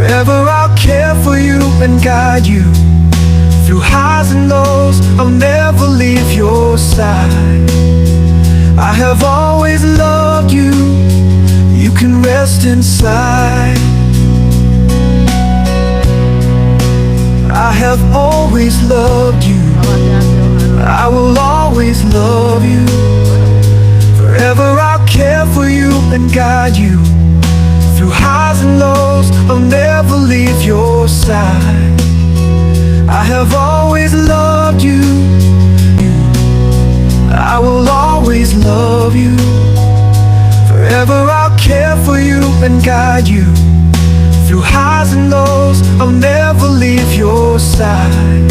Forever I'll care for you and guide you through highs and lows. I'll never leave your side. I have always loved you. You can rest inside. I have always loved you. I will always love you. Forever I'll care for you and guide you through highs and lows. I'll never leave your side. I have always loved you. I will always love you. Forever I'll care for you and guide you through highs and lows. I'll never leave your side.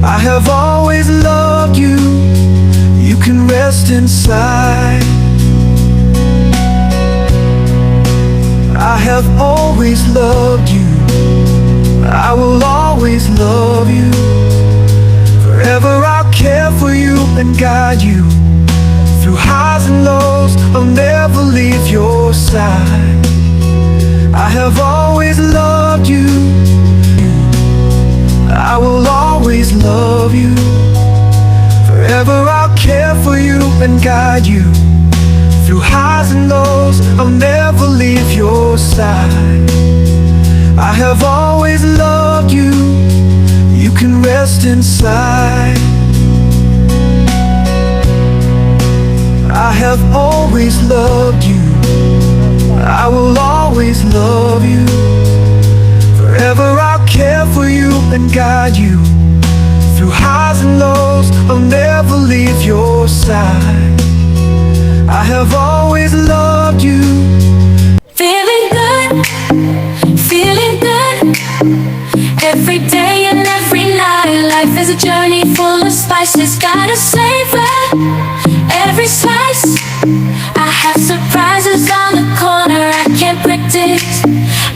I have always loved you. You can rest inside. I have always loved you. I will always love you. Forever I'll care for you and guide you through highs and lows. I'll never leave your side. I have always loved you. I will always love you. Forever I'll care for you and guide you through highs and lows. I'll never leave your side. I have always loved you. You can rest inside. I have always loved you. I will always love you. Forever I'll care for you and guide you through highs and lows. I'll never leave your side. I have always loved you. Feeling good, feeling good. Every day and every night, life is a journey full of spices. Gotta savor every slice. I have surprises on the corner I can't predict.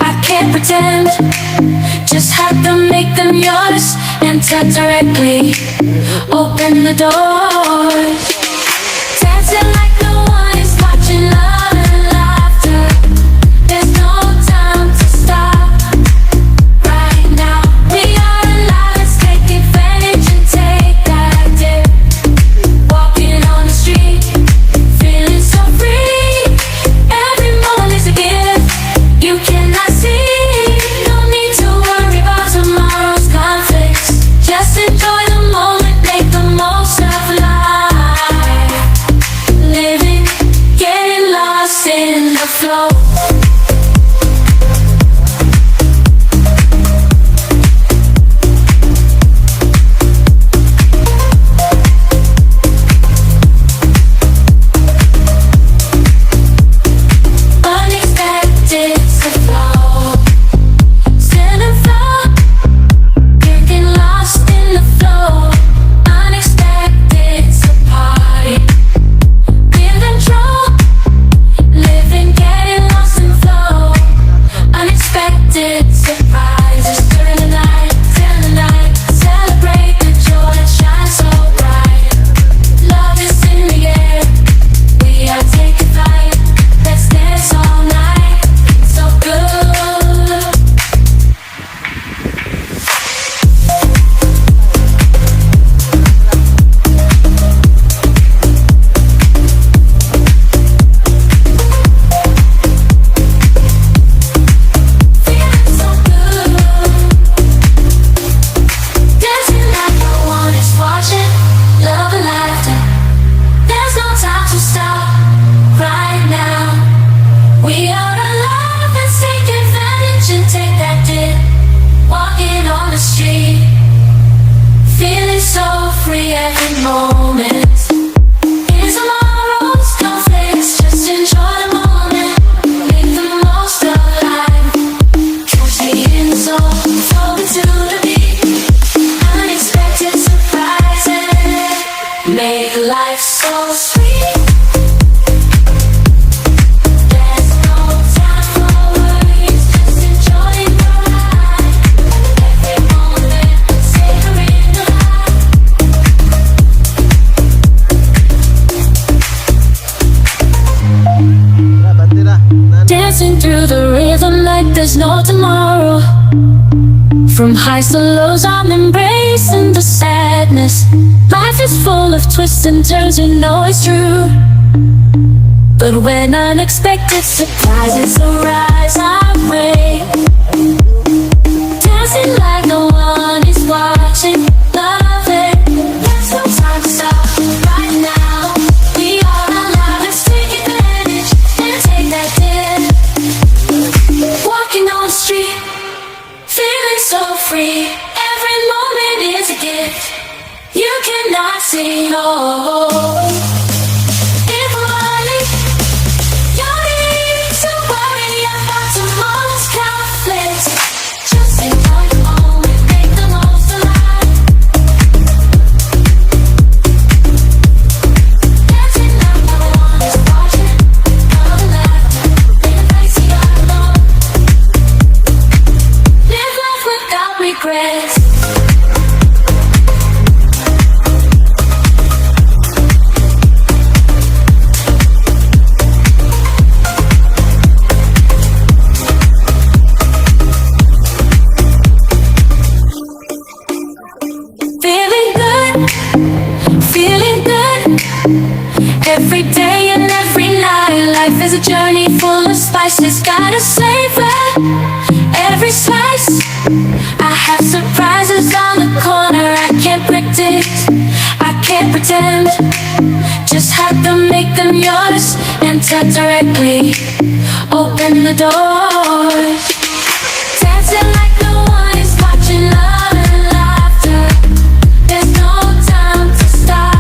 I can't pretend. Just have to make them yours. Enter directly, open the doors. Dancing like no one is watching, love and laughter. There's no time to stop right now. We are alive, let's take advantage and take that dip. Walking on the street, feeling so free. Every moment is a gift you cannot see. No need to worry about tomorrow's conflicts. Just enjoy the moment, make the most of life. Living, getting lost. there's no tomorrow. From highs to lows, I'm embracing the sadness. Life is full of twists and turns, you know it's true. But when unexpected surprises arise our way, dancing like no one is watching, loving. There's no time to stop right now. We are alive, let's take advantage and take that dip. Walking on the street, feeling so free. Every moment is a gift. You cannot see, oh. Every day and every night, life is a journey full of spices. Gotta savor every slice. I have surprises on the corner I can't predict, I can't pretend. Just have to make them yours. Enter directly, open the door. Dancing like no one is watching, love and laughter. There's no time to stop.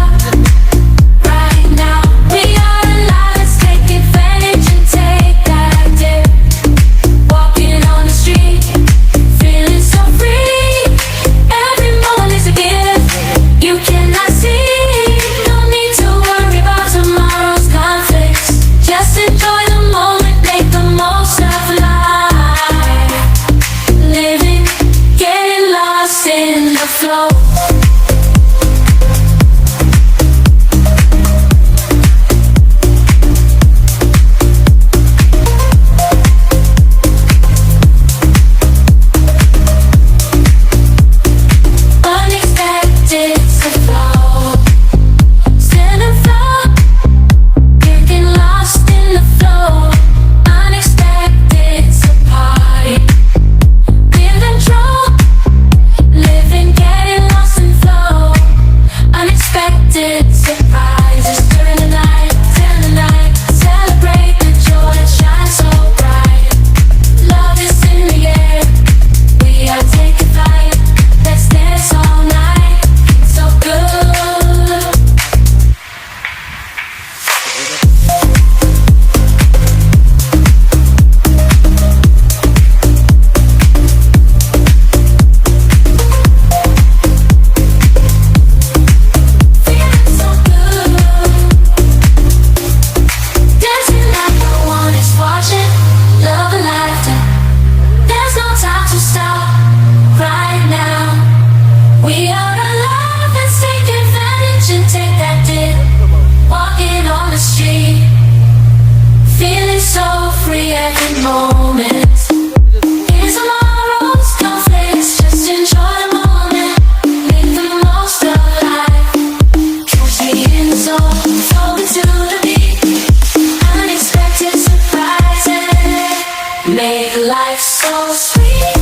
Make life so sweet.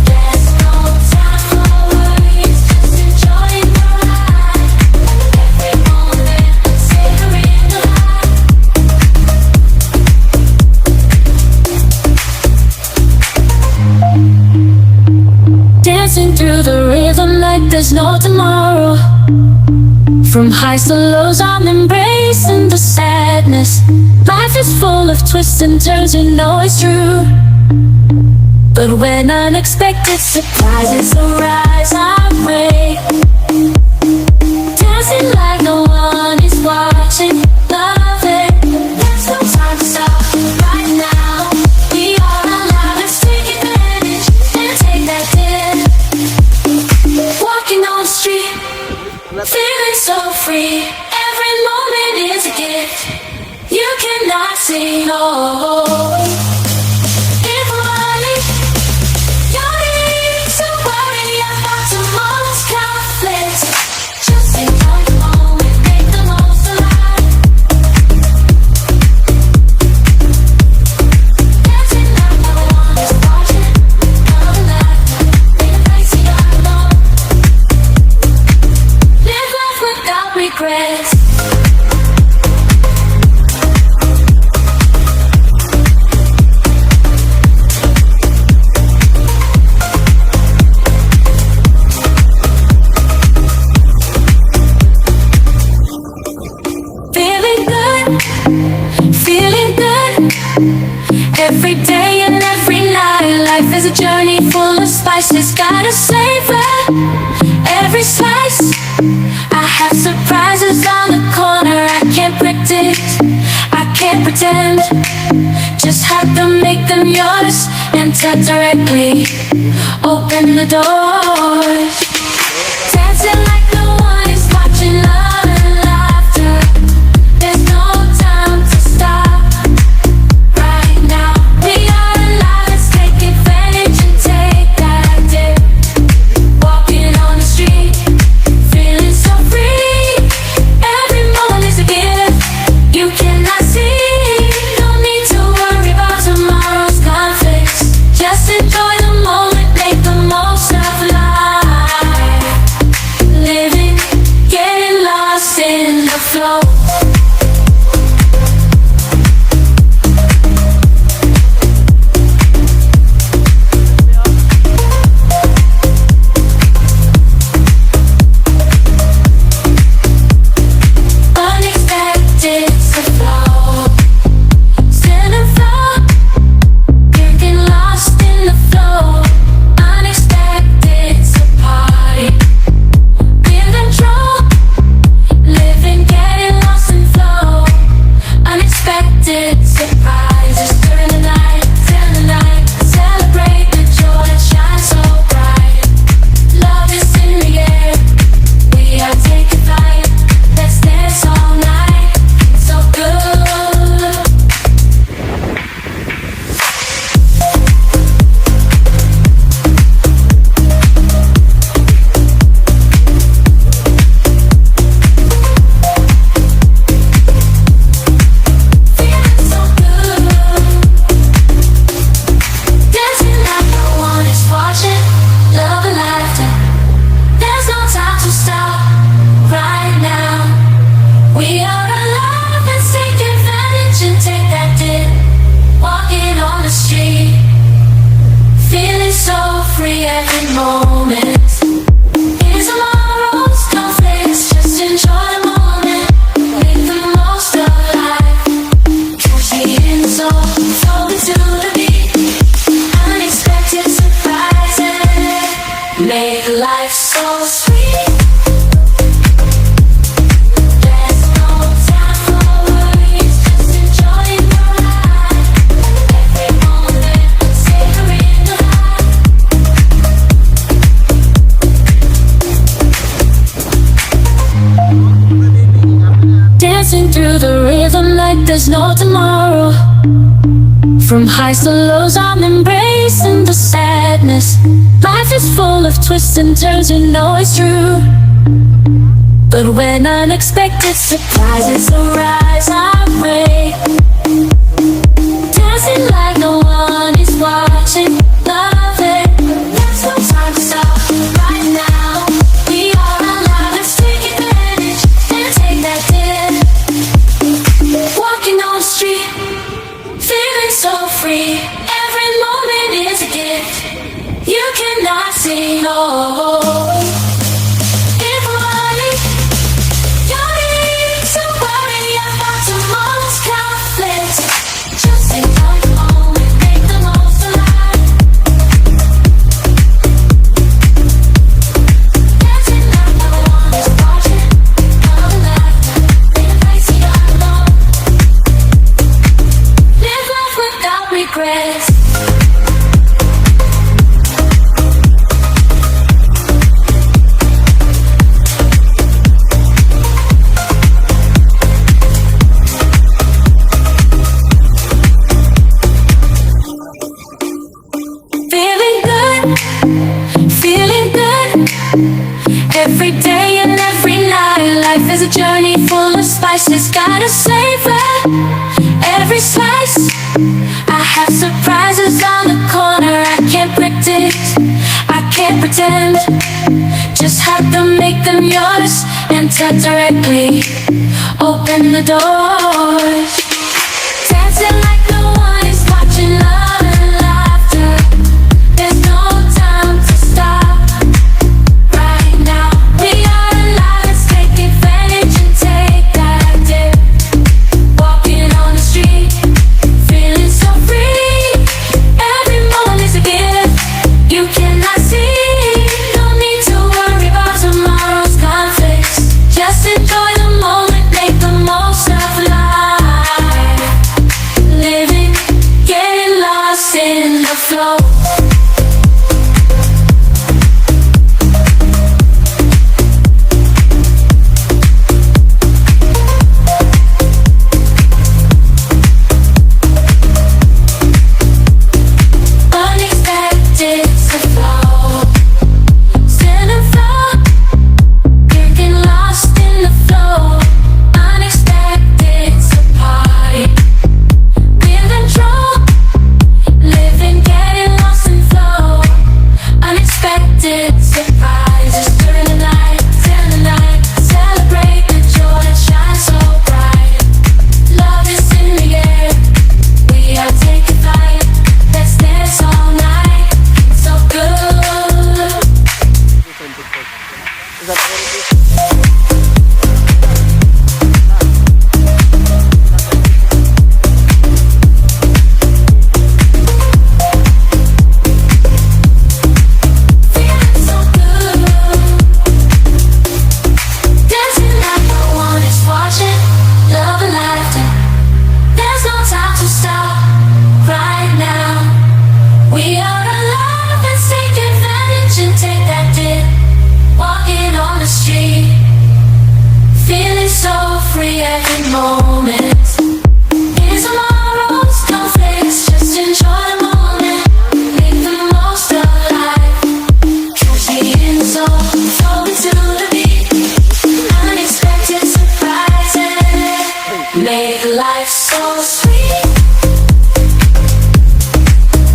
There's no time for worries, just enjoying the ride. Every moment, savoring the light. Dancing through the rhythm like there's no tomorrow. From highs to lows, I'm embracing the sadness. Life is full of twists and turns, you know it's true. But when unexpected surprises arise our way, dancing like no one is watching, loving. There's no time to stop right now. We are alive, let's take advantage and take that dip. Walking on the street, feeling so free. Every moment is a gift. You cannot see, oh. Every day and every night, life is a journey full of spices. Gotta savor every slice. I have surprises on the corner. I can't predict, I can't pretend. Just have to make them yours. Enter directly, open the doors. Dancing like no one is watching, love and laughter. There's no time to stop. Right now, we are alive. Let's take advantage and take that dip. Walking on the street, feeling so free. Every moment is a gift you cannot see. No need to worry about tomorrow's conflicts. Just enjoy the moment, make the most of life. Living, getting lost in the flow. Unexpected to flow. Still in flow. Getting lost in the flow. Unexpected to party. In control. Living, getting lost in flow. Unexpected surprises during the night. Celebrate the joy that shines so bright. Love is in the air. We are taking flight. Let's dance all night. So good. Feeling so good. Dancing like no one is watching. Love and laughter. There's no time to stop. Right now, we are alive. Let's take advantage and take that dip. Walking on the street, feeling so free every moment. Here's tomorrow's conflicts. Just enjoy the moment. Make the most of life. Catch me in the zone, floating to the beat. Unexpected surprises make life so sweet. There's no time for worries, just enjoying the ride. Every moment, savoring the high. Dancing through the rhythm like there's no tomorrow. From highs to lows, I'm embracing the sadness. Life is full of twists and turns, you know it's true. But when unexpected surprises arise, I pray. Dancing like no one is watching. Love it, there's no time to stop. Right now, we are alive. Let's take advantage and take that dip. Walking on the street, feeling so free. Every moment is a gift you cannot see. No. If worry, you need to worry about tomorrow's conflicts. Just enjoy the moment, make the most of life. Dancing like no one is watching. Love and laughter in a place you are alone. Live life without regrets. Feeling good, feeling good. Every day and every night, life is a journey full of spices. Gotta savor every slice. I have surprises on the corner. I can't predict, I can't pretend. Just have to make them yours. Enter directly, open the doors. Dancing like no one is watching. Love and laughter. There's no time to stop. Right now, we are alive. Let's take advantage and take that dip. Walking on the street, feeling so free. flow. Unexpected to flow. Stand and flow. Getting lost in the flow. Unexpected to party. Feel control. Living, getting lost in flow. Unexpected surprises during the night, till the night. Celebrate the joy that shines so bright. Love is in the air. We are taking flight. Let's dance all night. So good. Feeling so good. Dancing like no one is watching. Love and laughter. There's no time to stop right now. We are alive, let's take advantage and take that dip. Walking on the street, feeling so free every moment. In tomorrow's conflicts, just enjoy the moment. Make the most of life. Catch the end zone, flow into the beat. Unexpected surprises make life so sweet.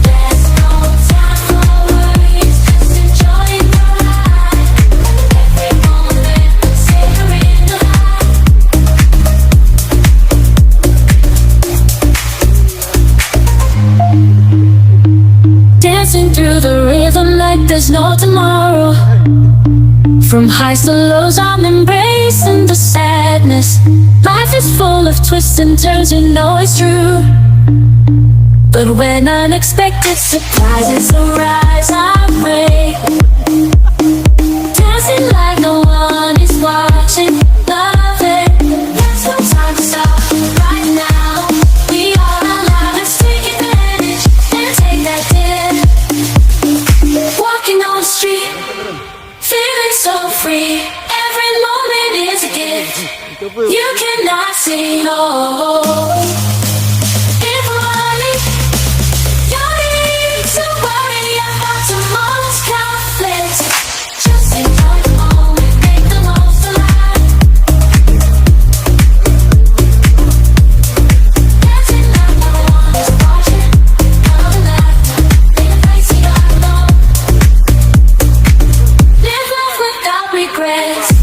There's no time for worries, just enjoying the ride. Every moment, savoring the high. Dancing through the rhythm like there's no tomorrow. From highs to lows, I'm embracing the sadness. Life is full of twists and turns, you know it's true. But when unexpected surprises arise, I pray. Dancing like no one is watching. Love it. There's no time to stop right now. We are alive, let's take advantage and take that dip. Walking on the street, feeling so free. Every moment is a gift. You cannot see, no. If worry, you need to worry about tomorrow's conflicts. Just enjoy the moment, make the most of life. Dancing like no one is watching. Love and laughter, in a place we are alone. Live life without regrets.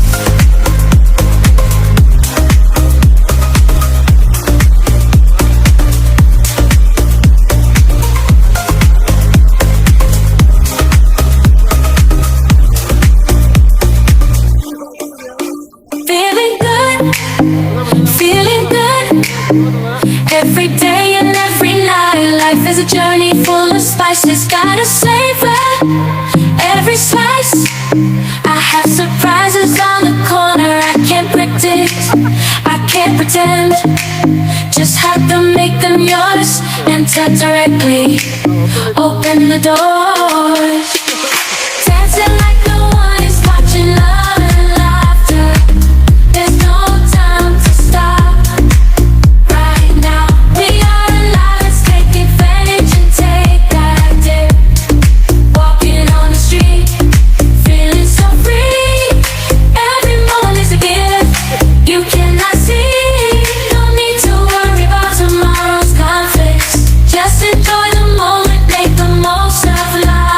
Feeling good, feeling good. Every day and every night, life is a journey full of spices. Gotta savor every slice. I have surprises on the corner. I can't predict, I can't pretend. Just have to make them yours. Enter directly, open the doors. Dancing like no one is watching. Love and laughter. There's no time to stop right now. We are alive, let's take advantage and take that dip. Walking on the street, feeling so free. Every moment is a gift. You cannot see. No need to worry about tomorrow's conflicts. Just enjoy the moment, make the most of life.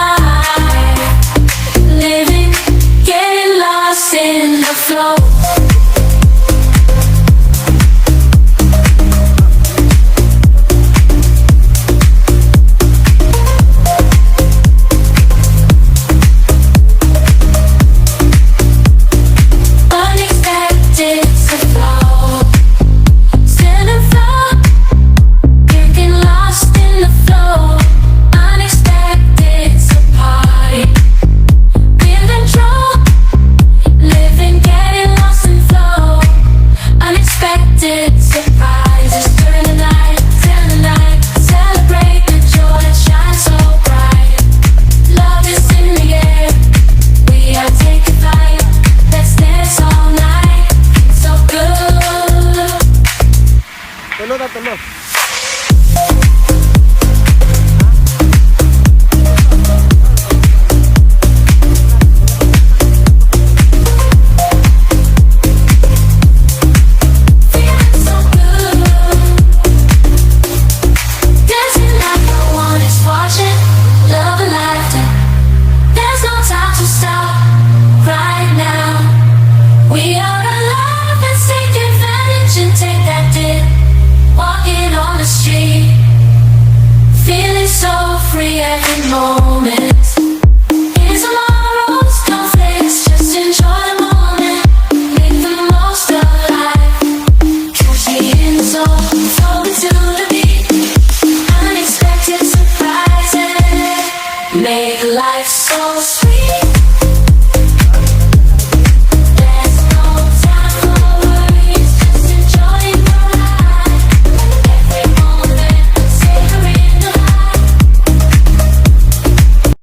every moment. In tomorrow's conflicts, just enjoy the moment. Make the most of life. Catch me in the zone, flow to the beat. Unexpected surprises make life so sweet.